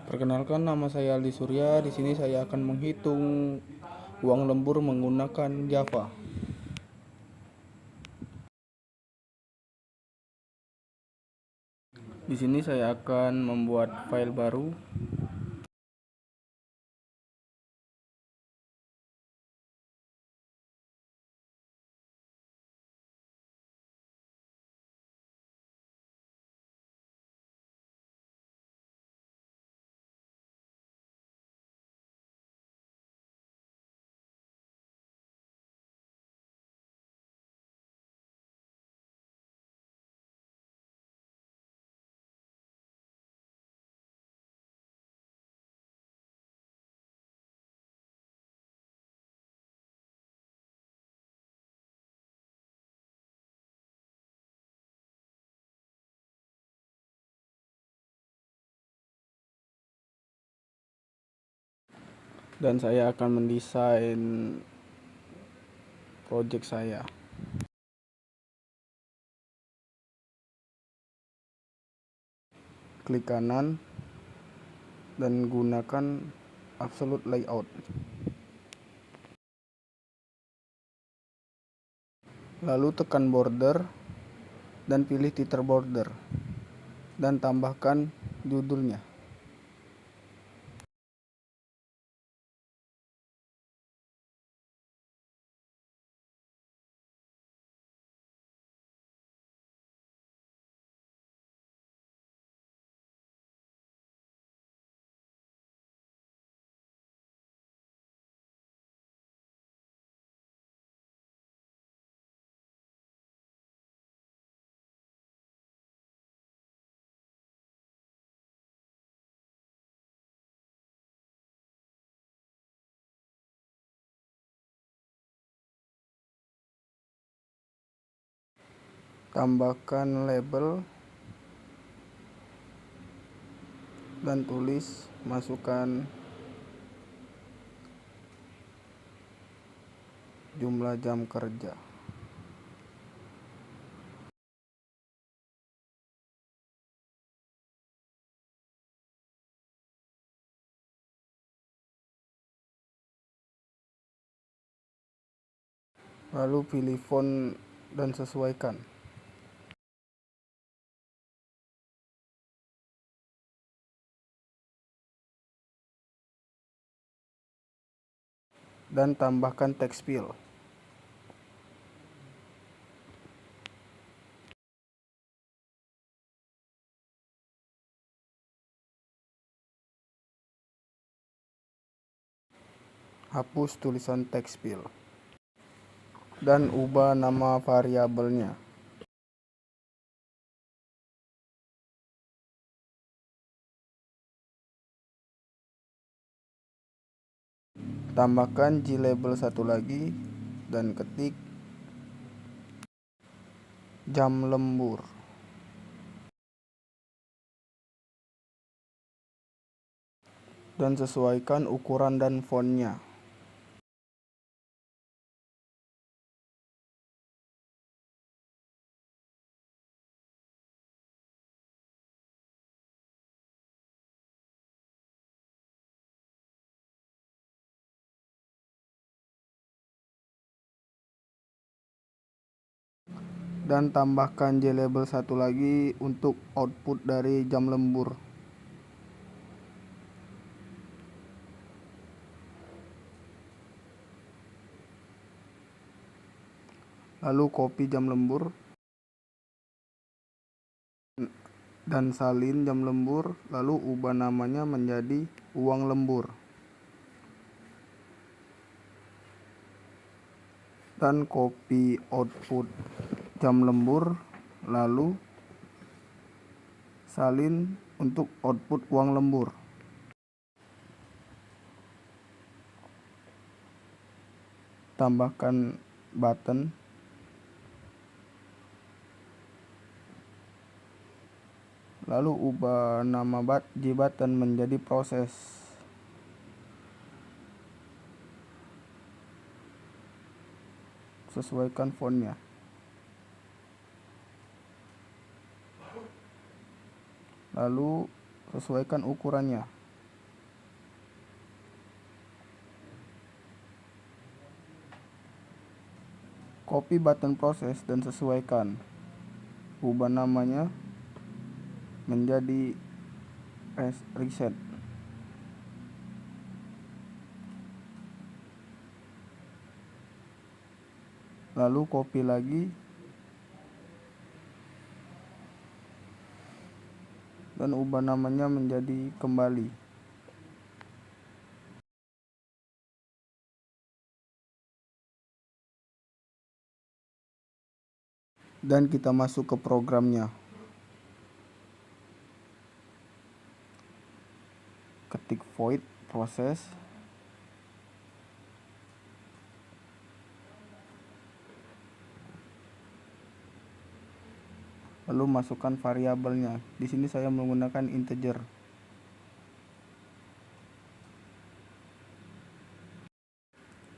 Perkenalkan, nama saya Aldi Surya. Di sini saya akan menghitung uang lembur menggunakan Java. Di sini saya akan membuat file baru. Dan saya akan mendesain project saya. Klik kanan dan gunakan absolute layout. Lalu tekan border dan pilih titer border dan tambahkan judulnya. Tambahkan label dan tulis, masukkan jumlah jam kerja. Lalu pilih font dan sesuaikan. Dan tambahkan teks fill. Hapus tulisan teks fill dan ubah nama variabelnya. Tambahkan glabel satu lagi dan ketik jam lembur. Dan sesuaikan ukuran dan fontnya. Dan tambahkan glabel satu lagi untuk output dari jam lembur. Lalu copy jam lembur dan salin jam lembur, lalu ubah namanya menjadi uang lembur. Dan copy output jam lembur, lalu salin untuk output uang lembur. Tambahkan button lalu ubah nama button menjadi proses. Sesuaikan fontnya. Lalu sesuaikan ukurannya. Copy button proses dan sesuaikan. Ubah namanya menjadi reset. Lalu copy lagi dan ubah namanya menjadi kembali. Dan kita masuk ke programnya. Ketik void proses. Lalu masukkan variabelnya. Di sini saya menggunakan integer.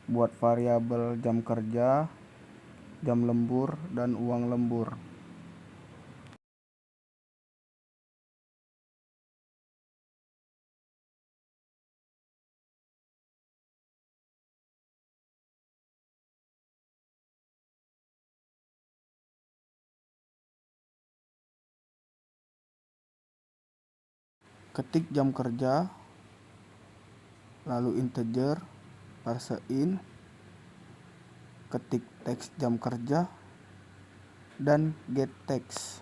Buat variabel jam kerja, jam lembur, dan uang lembur. Ketik jam kerja, lalu integer, parse in, ketik teks jam kerja, dan get text.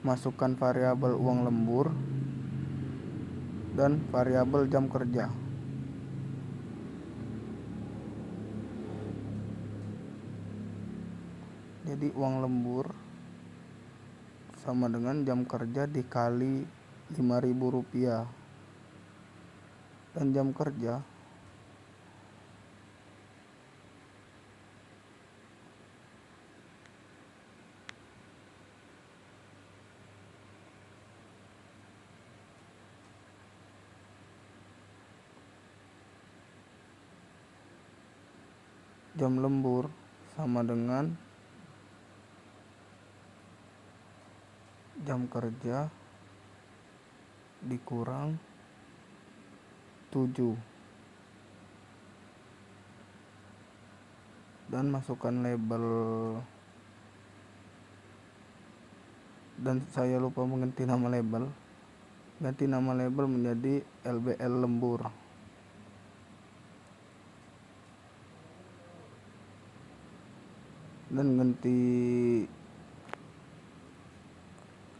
Masukkan variabel uang lembur dan variabel jam kerja. Jadi uang lembur sama dengan jam kerja dikali Rp5.000. Dan jam kerja jam lembur sama dengan jam kerja dikurang 7. Dan masukkan label, dan saya lupa mengganti nama label. Ganti nama label menjadi LBL lembur. Dan ganti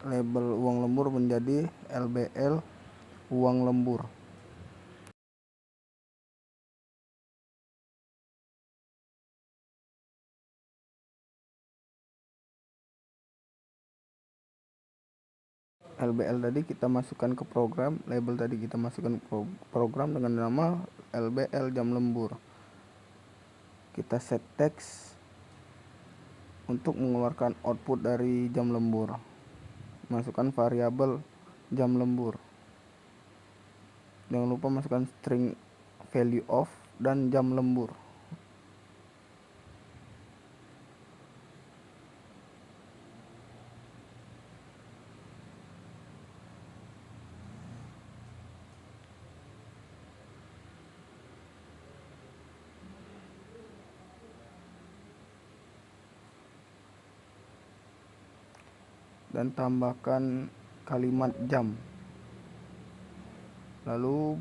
label uang lembur menjadi LBL uang lembur. LBL tadi kita masukkan ke program, label tadi kita masukkan ke program dengan nama LBL jam lembur. Kita set teks untuk mengeluarkan output dari jam lembur. Masukkan variabel jam lembur. Jangan lupa masukkan string value of dan jam lembur. Dan tambahkan kalimat jam. Lalu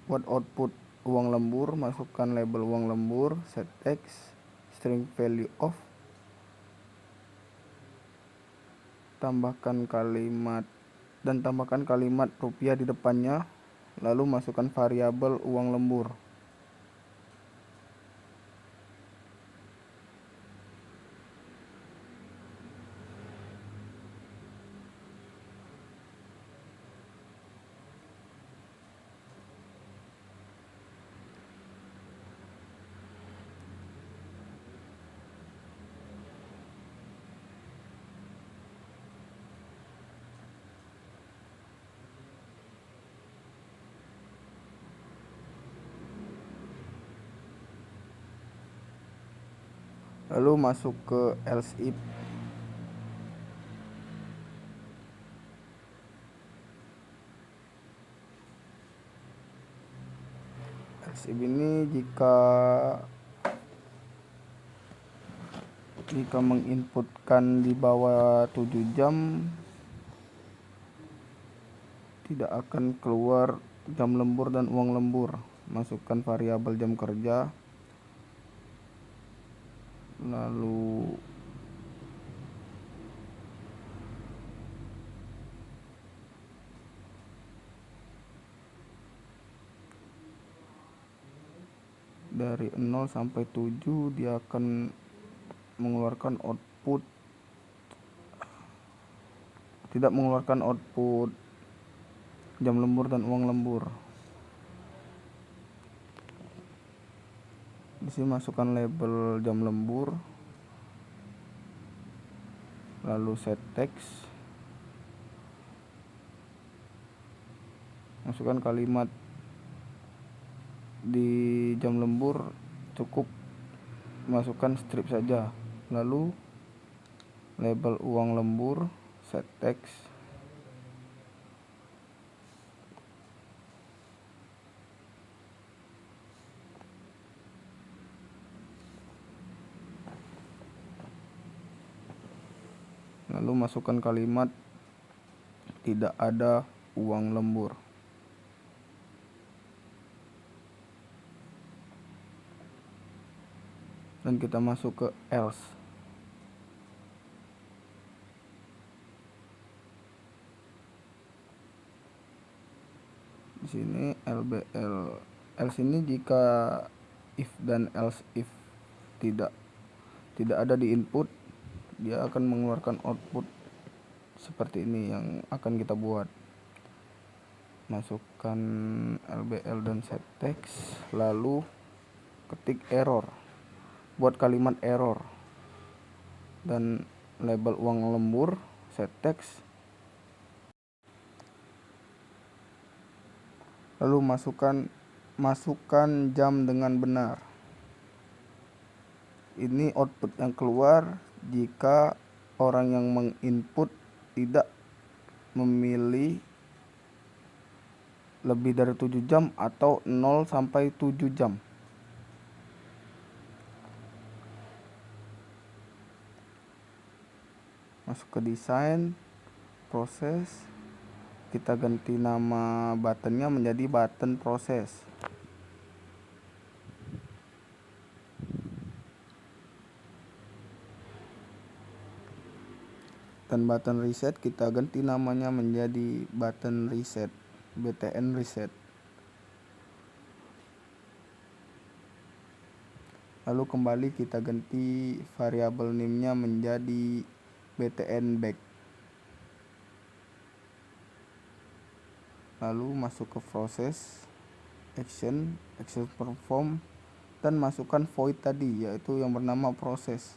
buat output uang lembur, masukkan label uang lembur, set text, string value of, tambahkan kalimat rupiah di depannya, lalu masukkan variabel uang lembur. lalu masuk ke else if. Else if ini jika menginputkan di bawah 7 jam tidak akan keluar jam lembur dan uang lembur. Masukkan variabel jam kerja, lalu dari 0 sampai 7 dia akan mengeluarkan output, tidak mengeluarkan output jam lembur dan uang lembur. Di sini masukkan label jam lembur, lalu set text, masukkan kalimat di jam lembur, cukup masukkan strip saja, lalu label uang lembur, set text, lalu masukkan kalimat tidak ada uang lembur. Dan kita masuk ke else. Di sini LBL. Else ini jika if dan else if tidak ada di input, dia akan mengeluarkan output seperti ini yang akan kita buat. Masukkan LBL dan set text, lalu ketik error, buat kalimat error, dan label uang lembur, set text, lalu masukkan jam dengan benar. Ini output yang keluar jika orang yang menginput tidak memilih lebih dari 7 jam atau 0 sampai 7 jam. Masuk ke desain, proses, kita ganti nama buttonnya menjadi button proses. Dan button reset kita ganti namanya menjadi button reset, BTN reset. Lalu kembali kita ganti variabel name-nya menjadi BTN back. Lalu masuk ke proses, action perform, dan masukkan void tadi, yaitu yang bernama proses.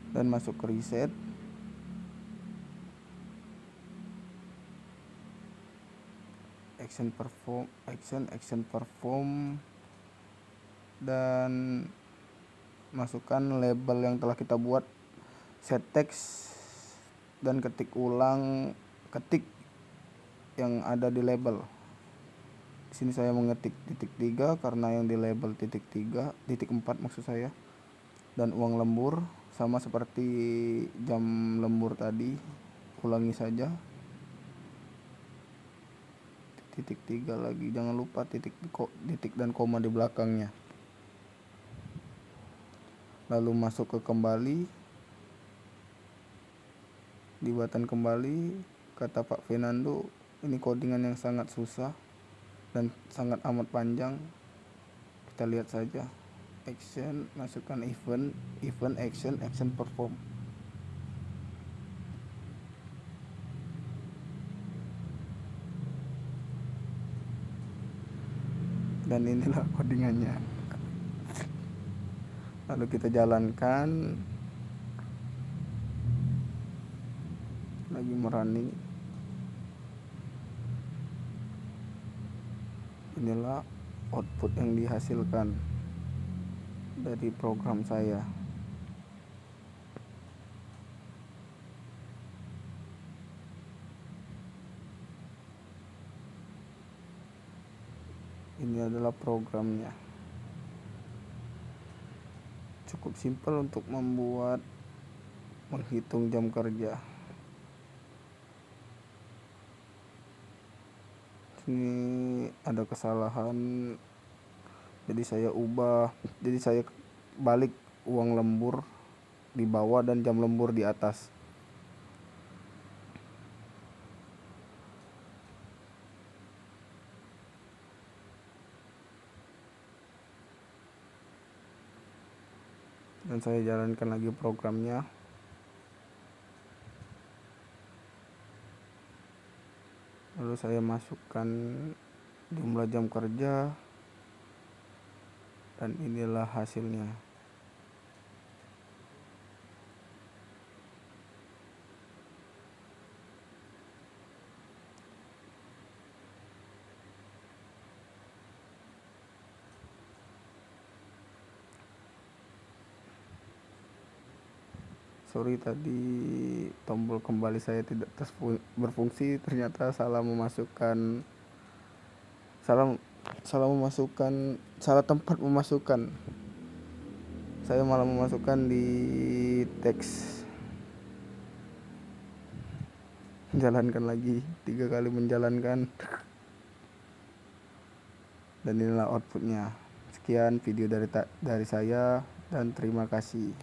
Dan masuk ke reset, action perform, dan masukkan label yang telah kita buat, set text, dan ketik ulang ketik yang ada di label. Di sini saya mengetik titik 3 karena yang di label titik 3, titik 4 maksud saya. Dan uang lembur sama seperti jam lembur tadi, ulangi saja. Titik 3 lagi, jangan lupa titik dan koma di belakangnya. Lalu masuk ke kembali, di button kembali, kata Pak Fernando, ini codingan yang sangat susah dan sangat amat panjang. Kita lihat saja. Action, masukkan event action perform. Dan inilah codingannya. Lalu kita jalankan. lagi merunning. Inilah output yang dihasilkan dari program saya. Ini adalah programnya. Cukup simpel untuk menghitung jam kerja. Ini ada kesalahan, jadi saya balik uang lembur di bawah dan jam lembur di atas. Dan saya jalankan lagi programnya. Lalu saya masukkan jumlah jam kerja, dan inilah hasilnya. Sorry, tadi tombol kembali saya tidak berfungsi. Ternyata salah tempat memasukkan. Saya malah memasukkan di teks. Jalankan lagi, 3 kali menjalankan. Dan inilah outputnya. Sekian video dari saya, dan terima kasih.